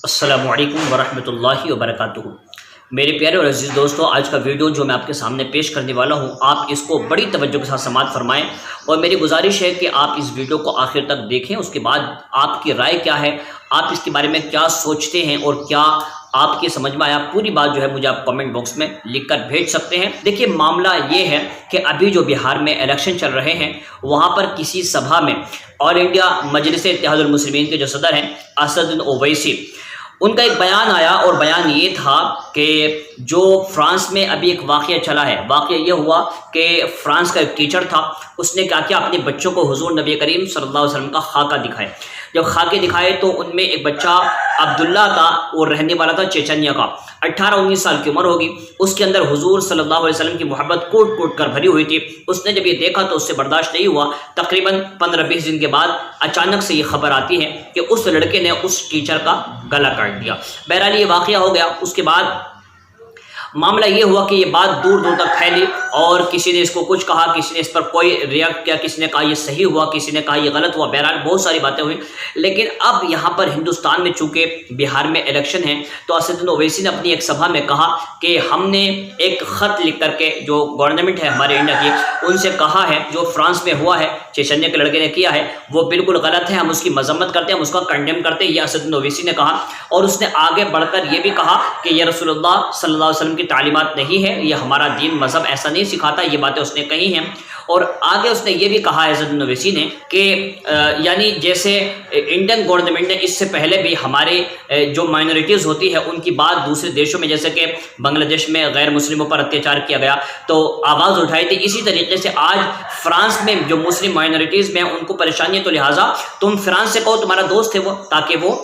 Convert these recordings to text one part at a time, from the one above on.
السلام علیکم ورحمۃ اللہ وبرکاتہ۔ میرے پیارے اور عزیز دوستو، آج کا ویڈیو جو میں آپ کے سامنے پیش کرنے والا ہوں، آپ اس کو بڑی توجہ کے ساتھ سماعت فرمائیں اور میری گزارش ہے کہ آپ اس ویڈیو کو آخر تک دیکھیں۔ اس کے بعد آپ کی رائے کیا ہے، آپ اس کے بارے میں کیا سوچتے ہیں اور کیا آپ کی سمجھ میں آیا، پوری بات جو ہے مجھے آپ کمنٹ باکس میں لکھ کر بھیج سکتے ہیں۔ دیکھیے، معاملہ یہ ہے کہ ابھی جو بہار میں الیکشن چل رہے ہیں، وہاں پر کسی سبھا میں آل انڈیا مجلس اتحاد المسلمین کے جو صدر ہیں اسد الدین اویسی، ان کا ایک بیان آیا اور بیان یہ تھا کہ جو فرانس میں ابھی ایک واقعہ چلا ہے، واقعہ یہ ہوا کہ فرانس کا ایک ٹیچر تھا، اس نے کیا کیا، اپنے بچوں کو حضور نبی کریم صلی اللہ علیہ وسلم کا خاکہ دکھائے۔ جب خاکے دکھائے تو ان میں ایک بچہ عبداللہ تھا، وہ رہنے والا تھا چیچنیا کا، 18-19 سال کی عمر ہوگی۔ اس کے اندر حضور صلی اللہ علیہ وسلم کی محبت کوٹ کوٹ کر بھری ہوئی تھی۔ اس نے جب یہ دیکھا تو اس سے برداشت نہیں ہوا۔ تقریباً 15-20 دن کے بعد اچانک سے یہ خبر آتی ہے کہ اس لڑکے نے اس ٹیچر کا گلا کاٹ دیا۔ بہرحال یہ واقعہ ہو گیا۔ اس کے بعد معاملہ یہ ہوا کہ یہ بات دور دور تک پھیلی اور کسی نے اس کو کچھ کہا، کسی نے اس پر کوئی ریئیکٹ کیا، کسی نے کہا یہ صحیح ہوا، کسی نے کہا یہ غلط ہوا۔ بہرحال بہت ساری باتیں ہوئیں، لیکن اب یہاں پر ہندوستان میں چونکہ بہار میں الیکشن ہے تو اسد الدین اویسی نے اپنی ایک سبھا میں کہا کہ ہم نے ایک خط لکھ کر کے جو گورنمنٹ ہے ہمارے انڈیا کی، ان سے کہا ہے جو فرانس میں ہوا ہے، چیچنیا کے لڑکے نے کیا ہے، وہ بالکل غلط ہے، ہم اس کی مذمت کرتے ہیں، ہم اس کا کنڈیم کرتے ہیں۔ یہ اسد الدین اویسی نے کہا، اور اس نے آگے بڑھ کر یہ بھی کہا کہ یہ رسول اللہ صلی اللہ علیہ وسلم کی تعلیمات نہیں ہے، یہ ہمارا دین مذہب ایسا نہیں سکھاتا۔ یہ باتیں اس نے کہی ہیں، اور آگے اس نے یہ بھی کہا اسد الدین اویسی نے کہ یعنی جیسے انڈین گورنمنٹ نے اس سے پہلے بھی ہمارے جو مائنورٹیز ہوتی ہے ان کی بات دوسرے دیشوں میں، جیسے کہ بنگلہ دیش میں غیر مسلموں پر اتیاچار کیا گیا تو آواز اٹھائی تھی، اسی طریقے سے آج فرانس میں جو مسلم مائنورٹیز میں ان کو پریشانی ہے، تو لہٰذا تم فرانس سے کہو تمہارا دوست ہے وہ، تاکہ وہ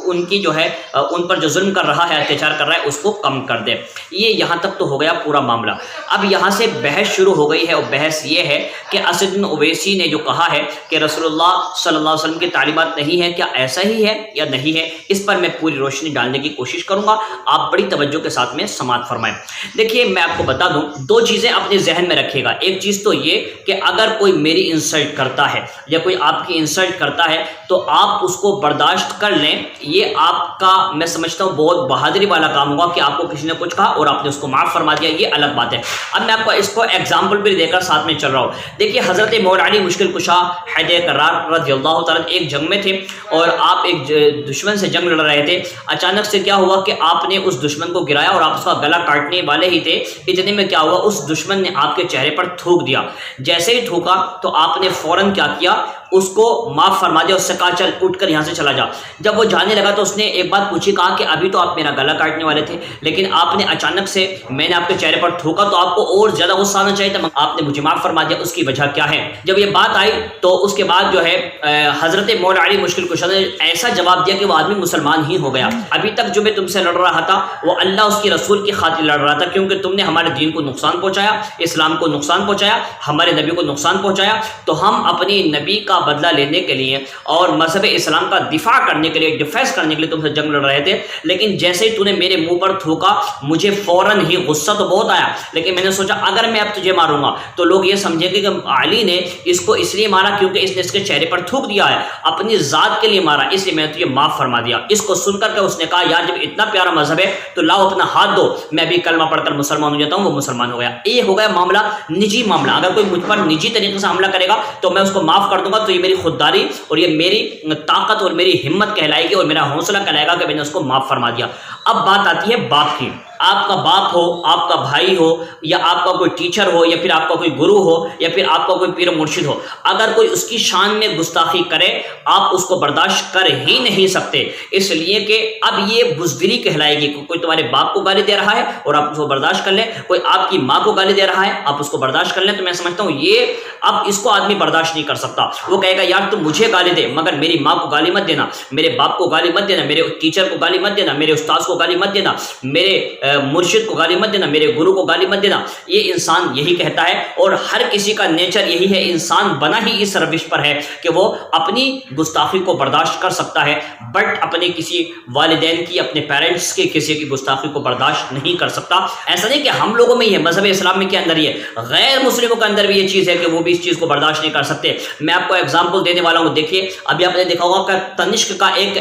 ان کی جو ہے ان پر جو ظلم کر رہا ہے، اتیاچار کر رہا ہے، اس کو کم کر دے۔ یہ یہاں تک تو ہو گیا پورا معاملہ۔ اب یہاں سے بحث شروع ہو گئی ہے، اور بحث یہ ہے کہ اسد الدین اویسی نے جو کہا ہے کہ رسول اللہ صلی اللہ علیہ وسلم کی تعلیمات نہیں ہے، کیا ایسا ہی ہے یا نہیں ہے؟ اس پر میں پوری روشنی ڈالنے کی کوشش کروں گا، آپ بڑی توجہ کے ساتھ میں سماعت فرمائیں۔ دیکھیے، میں آپ کو بتا دوں، دو چیزیں اپنے ذہن میں رکھیے گا۔ ایک چیز تو یہ کہ اگر کوئی میری انسلٹ کرتا ہے یا کوئی آپ کی انسلٹ کرتا ہے تو آپ اس کو برداشت کر لیں۔ یہ آپ کا، میں سمجھتا ہوں، بہت بہادری والا کام ہوگا کہ آپ کو کسی نے کچھ کہا اور آپ نے اس کو معاف فرما دیا، یہ الگ بات ہے۔ اب میں آپ کو اس کو ایگزامپل بھی دے کر ساتھ میں چل رہا ہوں۔ دیکھیے، حضرت مولا علی مشکل کشا حیدر کرار رضی اللہ تعالیٰ ایک جنگ میں تھے اور آپ ایک دشمن سے جنگ لڑ رہے تھے۔ اچانک سے کیا ہوا کہ آپ نے اس دشمن کو گرایا اور آپ اس کا گلا کاٹنے والے ہی تھے، اتنے میں کیا ہوا، اس دشمن نے آپ کے چہرے پر تھوک دیا۔ جیسے ہی تھوکا تو آپ نے فوراً کیا کیا، اس کو معاف فرما دیا، اس سے کہا چل اٹھ کر یہاں سے چلا جا۔ جب وہ جانے لگا تو اس نے ایک بات پوچھی، کہا کہ ابھی تو آپ میرا گلا کاٹنے والے تھے، لیکن آپ نے اچانک سے، میں نے آپ کے چہرے پر تھوکا تو آپ کو اور زیادہ غصہ آنا چاہیے تھا، آپ نے مجھے معاف فرما دیا، اس کی وجہ کیا ہے؟ جب یہ بات آئی تو اس کے بعد جو ہے حضرت مولا علی مشکل کشا نے ایسا جواب دیا کہ وہ آدمی مسلمان ہی ہو گیا۔ ابھی تک جو میں تم سے لڑ رہا تھا وہ اللہ اس کی رسول کی خاطر لڑ رہا تھا، کیونکہ تم نے ہمارے دین کو نقصان پہنچایا، اسلام کو نقصان پہنچایا، ہمارے نبی کو نقصان پہنچایا، تو ہم اپنی نبی کا بدلہ لینے کے لیے اور مذہب اسلام کا دفاع کرنے کے لیے، ڈیفینس کرنے کے لیے تم سے جنگ لڑ رہے تھے۔ لیکن جیسے ہی تو نے میرے منہ پر تھوکا، مجھے فوراً ہی غصہ تو بہت آیا، لیکن میں نے سوچا اگر میں اب تجھے ماروں گا تو لوگ یہ سمجھیں گے کہ علی نے اس کو اس لیے مارا کیونکہ اس نے اس کے چہرے پر تھوک دیا ہے، اپنی ذات کے لیے مارا، اس لیے میں نے تجھے معاف فرما دیا۔ اس کو سن کر کے اس نے کہا یار جب اتنا پیارا مذہب ہے تو لاؤ اپنا ہاتھ دو، میں بھی کلمہ پڑھ کر مسلمان ہو جاتا ہوں۔ وہ مسلمان ہو گیا۔ یہ ہو گیا معاملہ، نجی معاملہ۔ اگر کوئی مجھ پر نجی طریقے سے حملہ کرے گا تو میں اس کو معاف کر دوں گا، تو یہ میری خودداری اور یہ میری طاقت اور میری ہمت کہلائے گی اور میرا حوصلہ کہلائے گا کہ میں نے اس کو معاف فرما دیا۔ اب بات آتی ہے باپ کی۔ آپ کا باپ ہو، آپ کا بھائی ہو، یا آپ کا کوئی ٹیچر ہو، یا پھر آپ کا کوئی گرو ہو، یا پھر آپ کا کوئی پیر و مرشد ہو، اگر کوئی اس کی شان میں گستاخی کرے آپ اس کو برداشت کر ہی نہیں سکتے، اس لیے کہ اب یہ بزدلی کہلائے گی۔ کوئی تمہارے باپ کو گالی دے رہا ہے اور آپ اس کو برداشت کر لیں، کوئی آپ کی ماں کو گالی دے رہا ہے آپ اس کو برداشت کر لیں، تو میں سمجھتا ہوں یہ اب اس کو آدمی برداشت نہیں کر سکتا۔ وہ کہے گا یار تم مجھے گالی دے مگر میری ماں کو گالی مت دینا، میرے باپ کو گالی مت دینا، میرے ٹیچر کو گالی مت دینا، میرے استاذ کو گالی مت دینا، میرے مرشد کو گالی مت دینا، میرے گرو کو گالی مت دینا، یہ انسان یہی کہتا ہے، اور ہر کسی کا نیچر یہی ہے، انسان بنا ہی اس روش پر ہے کہ وہ اپنی گستاخی کو برداشت کر سکتا ہے، بٹ اپنے کسی والدین کی، اپنے پیرنٹس کی کسی کی گستاخی کو برداشت نہیں کر سکتا۔ ایسا نہیں کہ ہم لوگوں میں ہی ہے، مذہب اسلام میں کے اندر ہی ہے، غیر مسلموں کے اندر بھی یہ چیز ہے کہ وہ بھی اس چیز کو برداشت نہیں کر سکتے۔ میں آپ کو ایگزامپل دینے والا ہوں، دیکھیے ابھی آپ نے دیکھا ہوگا کہ تنشک کا ایک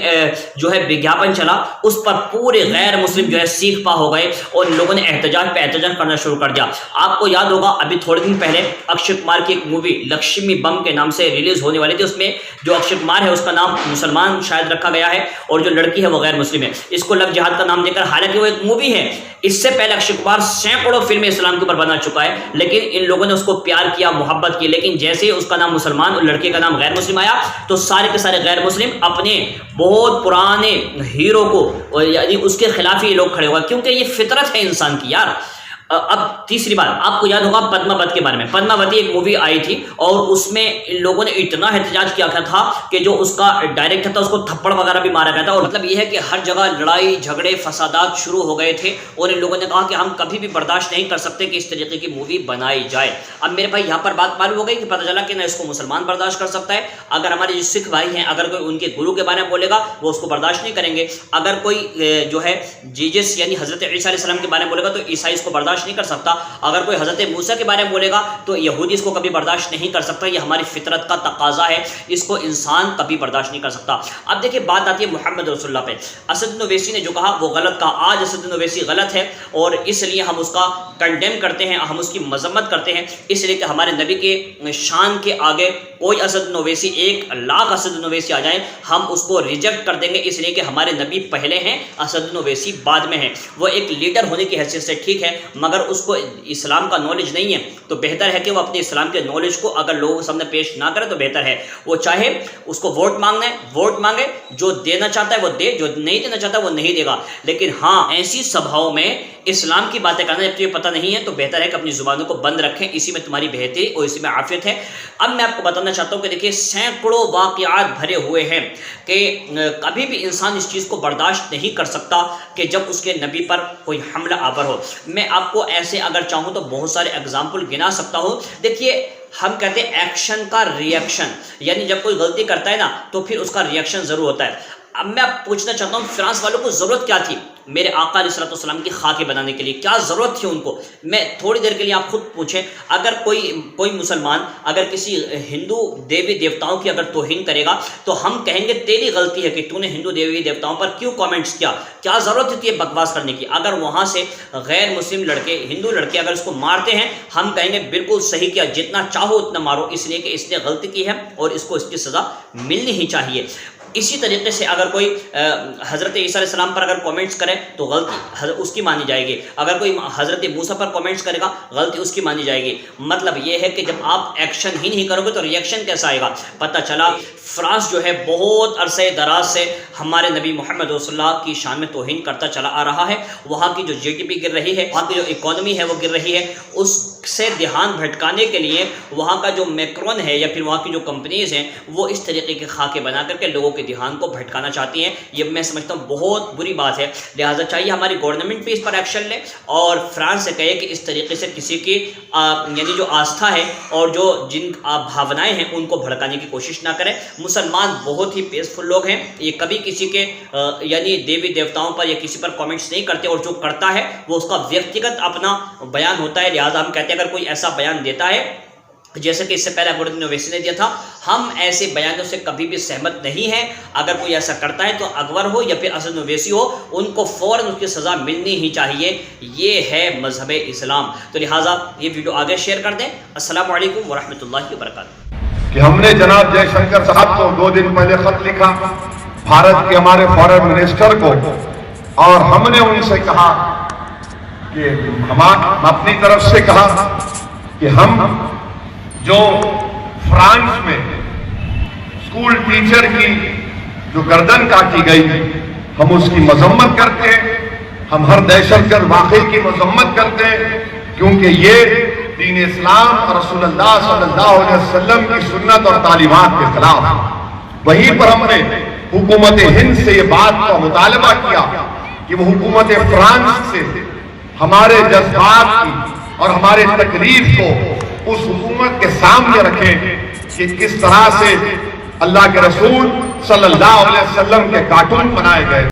جو ہے وگیاپن چلا، اس پر پورے غیر مسلم جو ہے سیکھ پا ہو گئے اور لوگوں نے احتجاج پہ احتجاج کرنا شروع کر دیا۔ آپ کو یاد ہوگا ابھی تھوڑے دن پہلے اکشے کمار کی ایک مووی لکشمی بم کے نام سے ریلیز ہونے والی تھی، اس میں جو اکشے کمار ہے اس کا نام مسلمان شاید رکھا گیا ہے اور جو لڑکی ہے وہ غیر مسلم ہے، اس کو لو جہاد کا نام دے کر، حالانکہ وہ ایک مووی ہے، اس سے پہلے اکشے کمار سینکڑوں فلمیں اسلام کے اوپر بنا چکا ہے، لیکن ان لوگوں نے اس کو پیار کیا، محبت کی، لیکن جیسے ہی اس کا نام مسلمان اور لڑکے کا نام غیر مسلم آیا تو سارے کے سارے غیر مسلم اپنے بہت پرانے ہیرو کو، یعنی اس کے خلاف ہی لوگ کھڑے ہوئے، کیونکہ یہ فطرت ہے انسان کی یار۔ اب تیسری بات آپ کو یاد ہوگا پدماوت کے بارے میں، پدماوتی ایک مووی آئی تھی اور اس میں ان لوگوں نے اتنا احتجاج کیا تھا کہ جو اس کا ڈائریکٹر تھا اس کو تھپڑ وغیرہ بھی مارا گیا تھا، اور مطلب یہ ہے کہ ہر جگہ لڑائی جھگڑے فسادات شروع ہو گئے تھے، اور ان لوگوں نے کہا کہ ہم کبھی بھی برداشت نہیں کر سکتے کہ اس طریقے کی مووی بنائی جائے۔ اب میرے بھائی یہاں پر بات معلوم ہو گئی کہ پتہ چلا کہ نہ اس کو مسلمان برداشت کر سکتا ہے، اگر ہمارے جو سکھ بھائی ہیں اگر کوئی ان کے گرو کے بارے میں بولے گا وہ اس کو برداشت نہیں کریں گے، اگر کوئی جو ہے جیزس یعنی حضرت عیسیٰ علیہ السلام کے بارے میں بولے گا تو عیسائی اس کو برداشت نہیں کر سکتا، اگر کوئی حضرت موسیٰ کے بارے میں بولے گا تو یہودی اس کو کبھی برداشت نہیں کر سکتا، یہ ہماری فطرت کا تقاضا ہے، اس کو انسان کبھی برداشت نہیں کر سکتا۔ اب دیکھیں بات آتی ہے محمد رسول اللہ پہ، اسد بن اویسی نے جو کہا وہ غلط کہا، آج اسد بن اویسی غلط ہے اور اس لیے ہم اس کا کنڈیم کرتے ہیں، ہم اس کی مذمت کرتے ہیں، اس لیے کہ ہمارے نبی کے شان کے آگے کوئی اسد بن اویسی 1,00,000 اسد بن اویسی آ جائیں ہم اس کو ریجیکٹ کر دیں گے، اس لیے کہ ہمارے نبی پہلے ہیں، اسد بن اویسی بعد میں ہیں۔ وہ ایک لیڈر ہونے کی حیثیت سے ٹھیک ہے، مگر اس کو اسلام کا نالج نہیں ہے، تو بہتر ہے کہ وہ اپنے اسلام کے نالج کو اگر لوگوں کے سامنے پیش نہ کرے تو بہتر ہے، وہ چاہے اس کو ووٹ مانگنا ہے ووٹ مانگے، جو دینا چاہتا ہے وہ دے، جو نہیں دینا چاہتا ہے وہ نہیں دے گا، لیکن ہاں ایسی سبھاؤں میں اسلام کی باتیں کرنا جب تمہیں پتہ نہیں ہے تو بہتر ہے کہ اپنی زبانوں کو بند رکھیں، اسی میں تمہاری بہتری اور اسی میں عافیت ہے۔ اب میں آپ کو بتانا چاہتا ہوں کہ دیکھیے سینکڑوں واقعات بھرے ہوئے ہیں کہ کبھی بھی انسان اس چیز کو برداشت نہیں کر سکتا کہ جب اس کے نبی پر کوئی حملہ آور ہو۔ میں آپ کو ایسے اگر چاہوں تو بہت سارے اگزامپل گنا سکتا ہوں۔ دیکھیے ہم کہتے ہیں ایکشن کا ری ایکشن، یعنی جب کوئی غلطی کرتا ہے نا تو پھر اس کا ری ایکشن ضرور ہوتا ہے۔ اب میں پوچھنا چاہتا ہوں فرانس والوں کو ضرورت کیا تھی میرے آقا علیہ الصلوۃ والسلام کی خاکیں بنانے کے لیے، کیا ضرورت تھی ان کو؟ میں تھوڑی دیر کے لیے آپ خود پوچھیں، اگر کوئی مسلمان اگر کسی ہندو دیوی دیوتاؤں کی اگر توہین کرے گا تو ہم کہیں گے تیری غلطی ہے کہ تو نے ہندو دیوی دیوتاؤں پر کیوں کامنٹس کیا ضرورت تھی یہ بکواس کرنے کی؟ اگر وہاں سے غیر مسلم لڑکے ہندو لڑکے اگر اس کو مارتے ہیں ہم کہیں گے بالکل صحیح کیا، جتنا چاہو اتنا مارو، اس لیے کہ اس نے غلطی کی ہے اور اس کو اس کی سزا ملنی ہی چاہیے۔ اسی طریقے سے اگر کوئی حضرت عیسیٰ علیہ السلام پر اگر کومنٹس کرے تو غلطی اس کی مانی جائے گی، اگر کوئی حضرت موسیٰ پر کومنٹس کرے گا غلطی اس کی مانی جائے گی۔ مطلب یہ ہے کہ جب آپ ایکشن ہی نہیں کرو گے تو ری ایکشن کیسا آئے گا؟ پتہ چلا فرانس جو ہے بہت عرصے دراز سے ہمارے نبی محمد رسول اللہ کی شان میں توہین کرتا چلا آ رہا ہے، وہاں کی جو جی ڈی پی گر رہی ہے، وہاں کی جو اکانومی ہے وہ گر رہی ہے، اس سے دھیان بھٹکانے کے لیے وہاں کا جو میکرون ہے یا پھر وہاں کی جو کمپنیز ہیں وہ اس طریقے کے خاکے بنا کر کے لوگوں کے دھیان کو بھٹکانا چاہتی ہیں۔ یہ میں سمجھتا ہوں بہت بری بات ہے، لہٰذا چاہیے ہماری گورنمنٹ بھی اس پر ایکشن لے اور فرانس سے کہے کہ اس طریقے سے کسی کی یعنی جو آستھا ہے اور جو جن بھاونائیں ہیں ان کو بھڑکانے کی کوشش نہ کریں۔ مسلمان بہت ہی پیسفل لوگ ہیں، یہ کبھی کسی کے یعنی دیوی دیوتاؤں پر یا کسی پر کامنٹس نہیں کرتے، اور جو کرتا ہے وہ اس کا ویکتیگت اپنا بیان ہوتا ہے، لہٰذا ہم کہتے ہیں اگر کوئی ایسا بیان دیتا ہے جیسے کہ اس سے پہلے اسد بن اویسی نے دیا تھا، ہم ایسے بیانوں سے کبھی بھی سہمت نہیں ہیں۔ اگر کوئی ایسا کرتا ہے تو اکبر ہو یا پھر اسد بن اویسی ہو، ان کو فوراً اس کی سزا ملنی ہی چاہیے، یہ ہے مذہب اسلام۔ تو لہٰذا یہ ویڈیو آگے شیئر کر دیں۔ السلام علیکم ورحمۃ اللہ وبرکاتہ۔ کہ ہم نے جناب جے شنکر صاحب کو 2 دن پہلے خط لکھا بھارت کے ہمارے فارن منسٹر کو، اور ہم نے ان سے کہا کہ ہم اپنی طرف سے کہا کہ ہم جو فرانس میں اسکول ٹیچر کی جو گردن کاٹی گئی ہم اس کی مذمت کرتے ہیں، ہم ہر دہشت گرد واقعے کی مذمت کرتے ہیں، کیونکہ یہ دین اسلام اور رسول اللہ صلی اللہ علیہ وسلم کی سنت اور تعلیمات کے خلاف۔ وہیں پر ہم نے حکومت ہند سے یہ بات کا مطالبہ کیا کہ وہ حکومت فرانس سے ہمارے جذبات کی اور ہمارے تکلیف کو اس حکومت کے سامنے رکھیں کہ کس طرح سے اللہ کے رسول صلی اللہ علیہ وسلم کے کارٹون بنائے گئے.